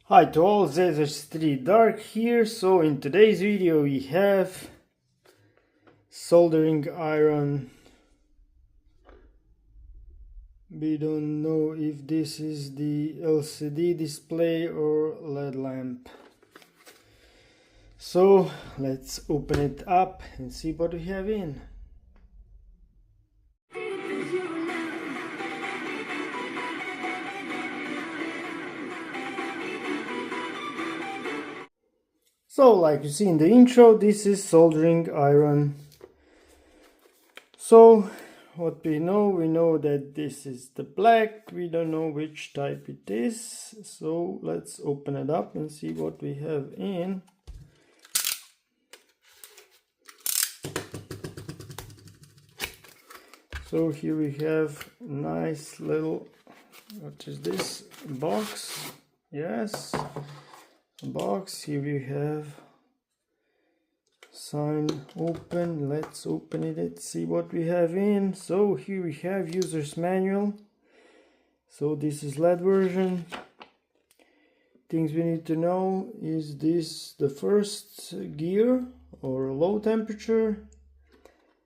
Hi to all, ZH3 Dark here. So in today's video we have soldering iron. We don't know if this is the LCD display or LED lamp. So let's open it up and see what we have in. So like you see in the intro, this is soldering iron. So what we know that this is the black. We don't know which type it is. So let's open it up and see what we have in. So here we have nice little, what is this, box? Yes, a box. Here we have sign open. Let's open it and see what we have in. So here we have user's manual. So this is LED version. Things we need to know is this the first gear or low temperature,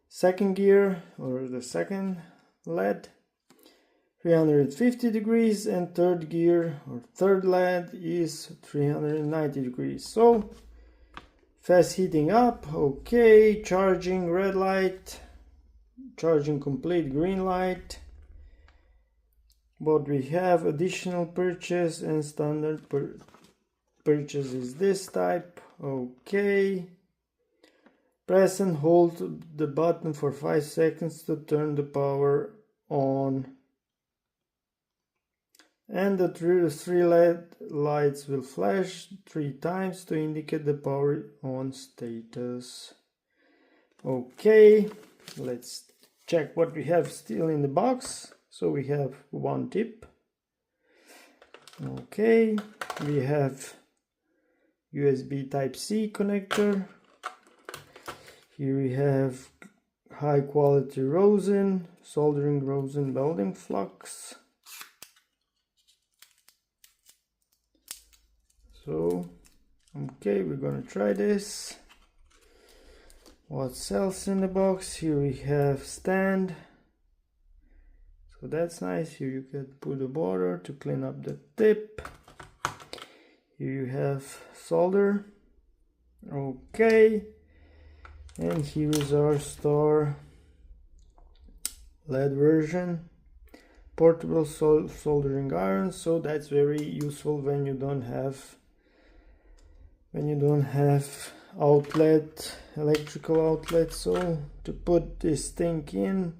second gear or the second LED 350 degrees, and third gear or third LED is 390 degrees. So fast heating up, okay. Charging, red light. Charging complete, green light. What we have, additional purchase and standard purchase is this type, okay. Press and hold the button for 5 seconds to turn the power on. And the three LED lights will flash 3 times to indicate the power on status. Okay, let's check what we have still in the box. So we have one tip. Okay, we have USB Type-C connector. Here we have high quality rosin, soldering rosin welding flux. So, okay, we're gonna try this. What else in the box? Here we have stand. So that's nice. Here you can put a border to clean up the tip. Here you have solder. Okay. And here is our star LED version. Portable soldering iron. So that's very useful when you don't have outlet, electrical outlet. So to put this thing in,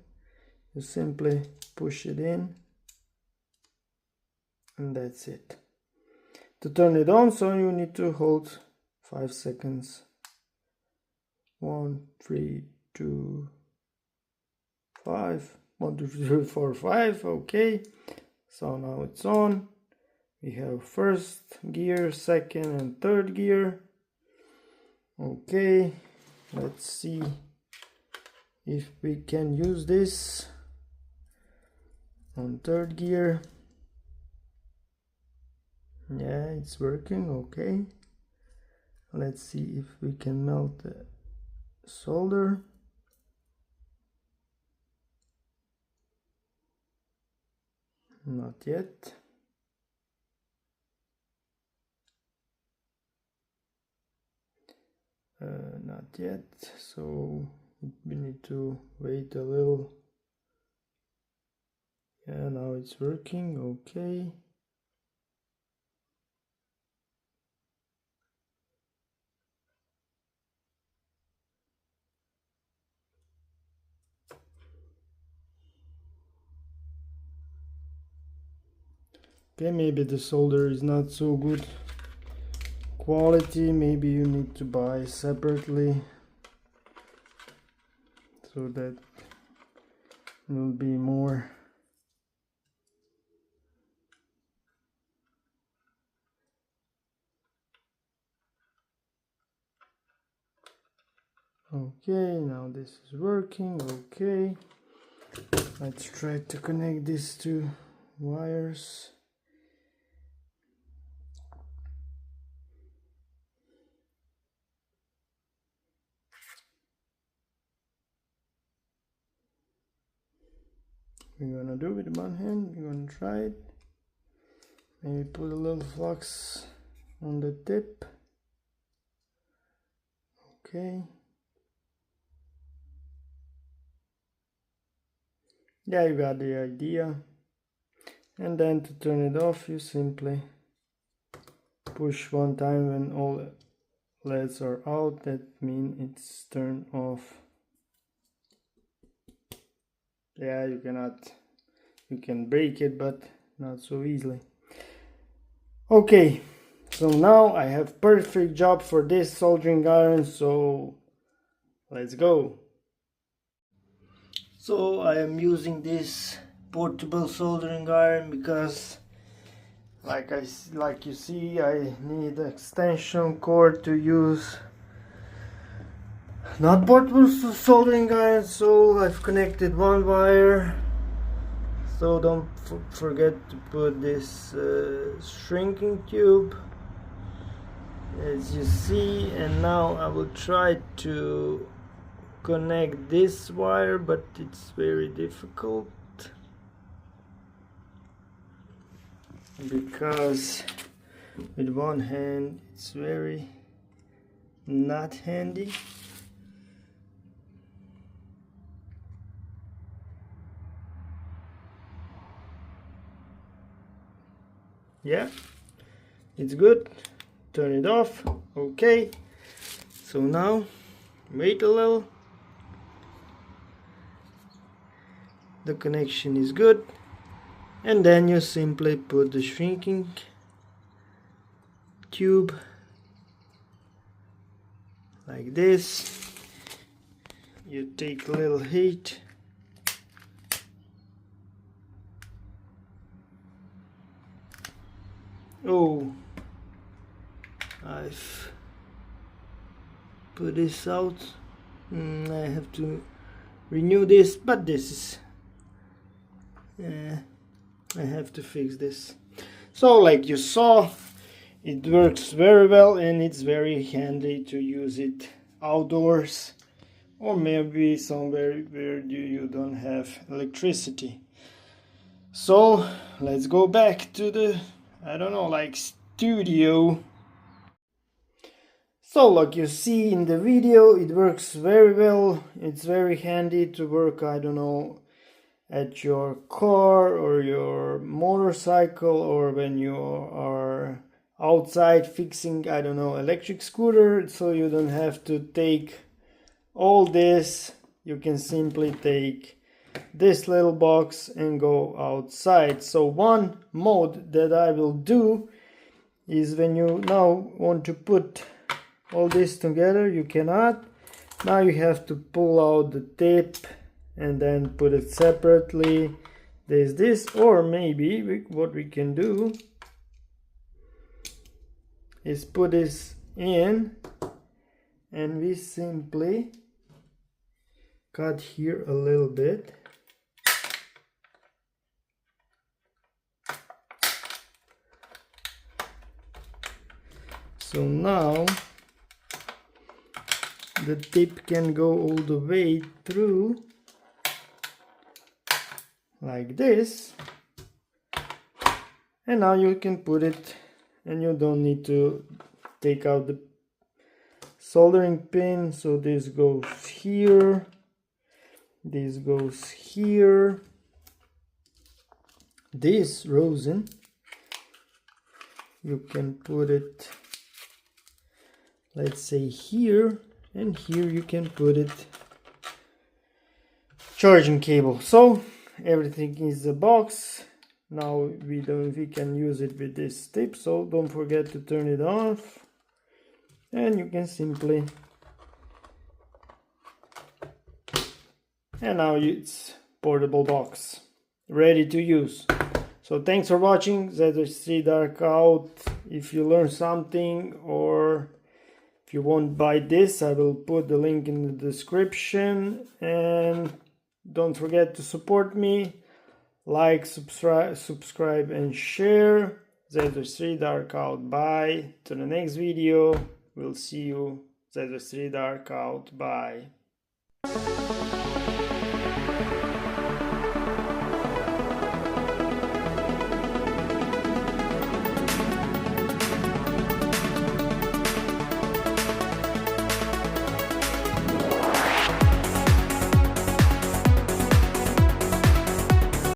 you simply push it in and that's it. To turn it on, so you need to hold 5 seconds. 1, 3, 2, 5. 1, 2, 3, 4, 5. Okay, so now it's on. We have first gear, second and third gear. Okay, let's see if we can use this on third gear. Yeah, it's working. Okay, let's see if we can melt the solder. Not yet. Not yet, so we need to wait a little. Yeah, now it's working. Okay. Okay, maybe the solder is not so good quality. Maybe you need to buy separately so that will be more. Okay, now this is working. Okay, let's try to connect these two wires. we're gonna do with one hand. We're gonna try it. Maybe put a little flux on the tip. Okay. Yeah, you got the idea. And then to turn it off, you simply push one time when all LEDs are out. That means it's turned off. Yeah, you can break it, but not so easily. Okay, so now I have perfect job for this soldering iron, so let's go. So I am using this portable soldering iron because like you see, I need extension cord to use, not portable soldering iron, so I've connected one wire. So don't forget to put this shrinking tube, as you see, and now I will try to connect this wire, but it's very difficult because with one hand it's very not handy. Yeah, it's good. Turn it off. Okay, so now wait a little. The connection is good, and then you simply put the shrinking tube like this. You take a little heat, oh, I've put this out. I have to renew this, but this is I have to fix this. So like you saw, it works very well, and it's very handy to use it outdoors or maybe somewhere where you don't have electricity. So let's go back to the, I don't know, like studio. So like you see in the video, it works very well. It's very handy to work, I don't know, at your car or your motorcycle, or when you are outside fixing, I don't know, electric scooter. So you don't have to take all this. You can simply take this little box and go outside. So one mode that I will do is when you now want to put all this together, you cannot. Now you have to pull out the tip and then put it separately. There's this, or maybe what we can do is put this in, and we simply cut here a little bit. So now the tip can go all the way through like this, and now you can put it, and you don't need to take out the soldering pin. So this goes here, this goes here, this rosin you can put it, let's say here, and here you can put it charging cable. So everything is a box. Now we can use it with this tip, so don't forget to turn it off, and you can simply, and now it's portable box ready to use. So thanks for watching ZH3 Dark Out. If you learned something, or if you won't buy this, I will put the link in the description, and don't forget to support me. Like, subscribe and share. ZH3 Dark Out. Bye. To the next video. We'll see you. ZH3 Dark Out. Bye.